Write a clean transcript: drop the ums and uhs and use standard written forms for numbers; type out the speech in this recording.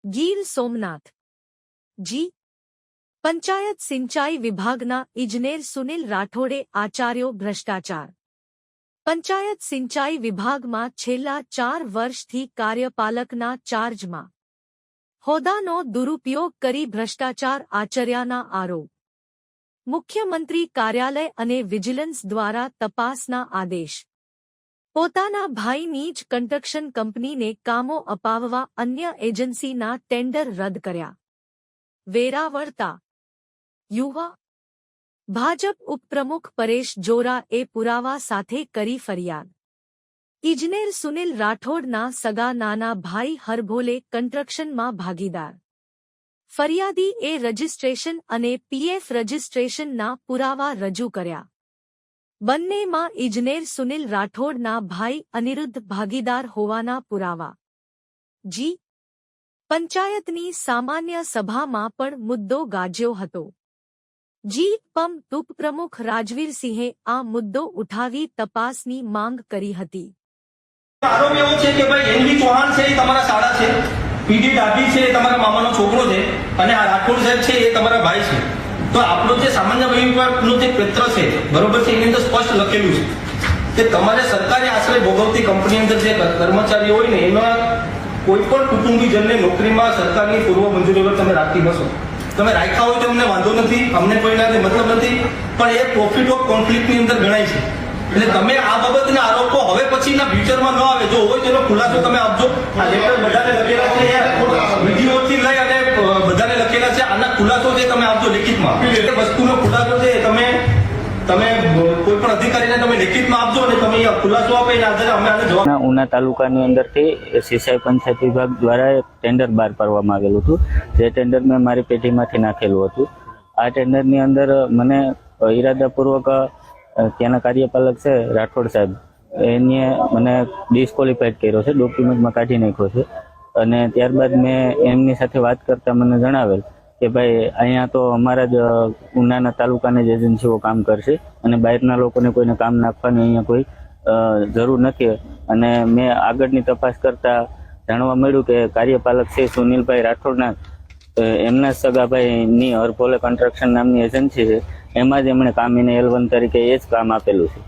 ગીર સોમનાથ જી પંચાયત સિંચાઈ વિભાગના ઇજનેર સુનિલ રાઠોડે આચાર્યો ભ્રષ્ટાચાર। પંચાયત સિંચાઈ વિભાગમાં છેલ્લા 4 વર્ષથી કાર્યપાલકના ચાર્જમાં હોદ્દાનો દુરુપયોગ કરી ભ્રષ્ટાચાર આચર્યાના આરોપ। મુખ્યમંત્રી કાર્યાલય અને વિજિલન્સ દ્વારા તપાસના આદેશ। પોતાના ભાઈની જ કન્સ્ટ્રક્શન કંપનીને કામો અપાવવા અન્ય એજન્સીના ટેન્ડર રદ કર્યા। વેરાવળતા યુવા ભાજપ ઉપપ્રમુખ પરેશ જોરાએ પુરાવા સાથે કરી ફરિયાદ। ઇજનેર સુનિલ રાઠોડના સગા નાના ભાઈ હરભોલે કન્સ્ટ્રક્શનમાં ભાગીદાર। ફરિયાદીએ રજિસ્ટ્રેશન અને પીએફ રજિસ્ટ્રેશનના પુરાવા રજૂ કર્યા। બંનેમાં ઇજનેર સુનિલ રાઠોડના ભાઈ અનિરુદ્ધ ભાગીદાર હોવાના પુરાવા। જી પંચાયતની સામાન્ય સભામાં પણ મુદ્દો ગાજ્યો હતો। જી પમ ઉપપ્રમુખ રાજવીરસિંહે આ મુદ્દો ઉઠાવી તપાસની માંગ કરી હતી। આરોપ એવો છે કે ભાઈ એનવી ચૌહાણ છે એ તમારા શાળા છે, પીડી ડાભી છે એ તમારા મામાનો છોકરો છે અને આ રાઠોડ સાહેબ છે એ તમારા ભાઈ છે। તો આપણો જે સામાન્ય વહીવટનું જે પત્ર છે બરોબર છે એની અંદર સ્પષ્ટ લખેલું છે કે તમારે સરકારી આશ્રય ભોગવતી કંપની અંદર જે કર્મચારીઓ હોય ને એમાં કોઈ પણ કુટુંબીજનને નોકરીમાં સરકારની પૂર્વ મંજૂરી વગર તમે રાખી નશો। તમે રાખ્યા હોય તો અમને વાંધો નથી, અમને કોઈના મતલબ નથી, પણ એ પ્રોફિટ ઓફ કોન્ફ્લિક્ટની અંદર ગણાય છે। એટલે તમે આ બાબતના આરોપો હવે પછીના ફ્યુચરમાં ન આવે, જો હોય તેનો ખુલાસો તમે આપજો। આ લેટર બધાને લખેલા છે, વિડીયોથી લઈ અને બધાને લખેલા છે, આના ખુલાસો છે તમે આપજો લેખિતમાં। એ વસ્તુનો ખુલાસો છે તમે કોઈ પણ અધિકારીને તમે લેખિતમાં આપજો અને તમે ખુલાસો આપે એના આધારે અમે આને જવાબ। ઉના તાલુકાની અંદરથી સિંચાઈ પંચાયત વિભાગ દ્વારા એક ટેન્ડર બહાર પાડવામાં આવેલું હતું, જે ટેન્ડર મેં મારી પેટીમાંથી નાખેલું હતું। આ ટેન્ડરની અંદર મને ઈરાદાપૂર્વક ત્યાંના કાર્યપાલક છે રાઠોડ સાહેબ, એને મને ડિસ્કોલિફાઈડ કર્યો છે, ડોક્યુમેન્ટમાં કાઢી નાખ્યો છે। અને ત્યારબાદ મેં એમની સાથે વાત કરતા મને જણાવેલ કે ભાઈ અહીંયા તો અમારા જ ઉનાના તાલુકાની જ એજન્સીઓ કામ કરશે અને બહારના લોકોને કોઈને કામ નાખવાની અહીંયા કોઈ જરૂર નથી। અને મેં આગળની તપાસ કરતા જાણવા મળ્યું કે કાર્યપાલક છે સુનિલભાઈ રાઠોડના એમના સગાભાઈની હરભોલે કન્સ્ટ્રક્શન નામની એજન્સી છે, એમાં જ એમણે કામ એને L1 તરીકે એ જ કામ આપેલું છે।